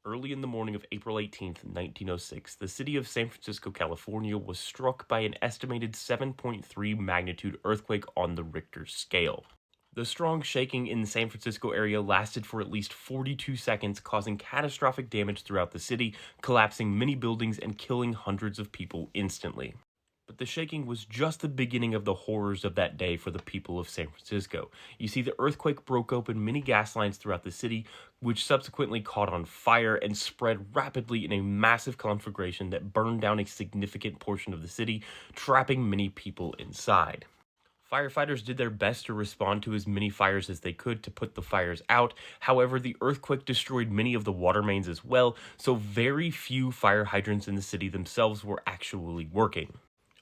Early in the morning of April 18th, 1906, the city of San Francisco, California was struck by an estimated 7.3 magnitude earthquake on the Richter scale. The strong shaking in the San Francisco area lasted for at least 42 seconds, causing catastrophic damage throughout the city, collapsing many buildings and killing hundreds of people instantly. But the shaking was just the beginning of the horrors of that day for the people of San Francisco. You see, the earthquake broke open many gas lines throughout the city, which subsequently caught on fire and spread rapidly in a massive conflagration that burned down a significant portion of the city, trapping many people inside. Firefighters did their best to respond to as many fires as they could to put the fires out. However, the earthquake destroyed many of the water mains as well, so very few fire hydrants in the city themselves were actually working.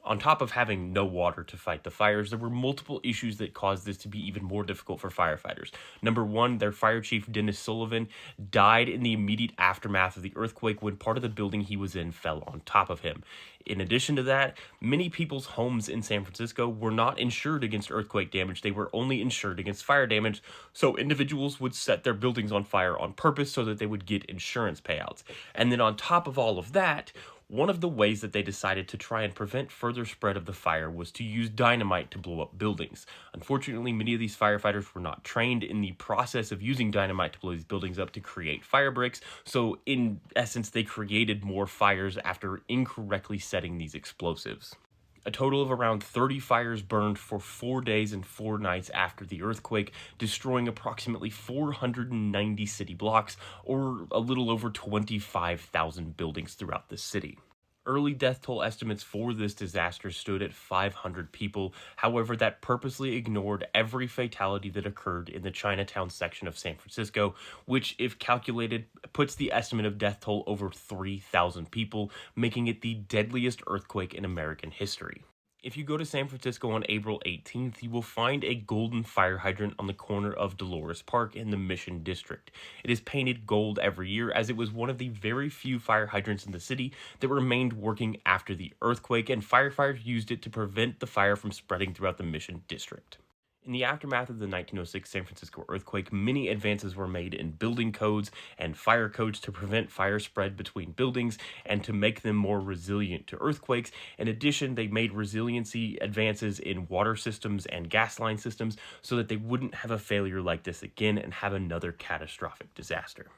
On top of having no water to fight the fires, there were multiple issues that caused this to be even more difficult for firefighters. Number one, their fire chief, Dennis Sullivan, died in the immediate aftermath of the earthquake when part of the building he was in fell on top of him. In addition to that, many people's homes in San Francisco were not insured against earthquake damage. They were only insured against fire damage, so individuals would set their buildings on fire on purpose so that they would get insurance payouts. And then on top of all of that, one of the ways that they decided to try and prevent further spread of the fire was to use dynamite to blow up buildings. Unfortunately, many of these firefighters were not trained in the process of using dynamite to blow these buildings up to create fire breaks, so in essence, they created more fires after incorrectly setting these explosives. A total of around 30 fires burned for 4 days and 4 nights after the earthquake, destroying approximately 490 city blocks, or a little over 25,000 buildings throughout the city. Early death toll estimates for this disaster stood at 500 people. However, that purposely ignored every fatality that occurred in the Chinatown section of San Francisco, which, if calculated, puts the estimate of death toll over 3,000 people, making it the deadliest earthquake in American history. If you go to San Francisco on April 18th, you will find a golden fire hydrant on the corner of Dolores Park in the Mission District. It is painted gold every year, as it was one of the very few fire hydrants in the city that remained working after the earthquake, and firefighters used it to prevent the fire from spreading throughout the Mission District. In the aftermath of the 1906 San Francisco earthquake, many advances were made in building codes and fire codes to prevent fire spread between buildings and to make them more resilient to earthquakes. In addition, they made resiliency advances in water systems and gas line systems so that they wouldn't have a failure like this again and have another catastrophic disaster.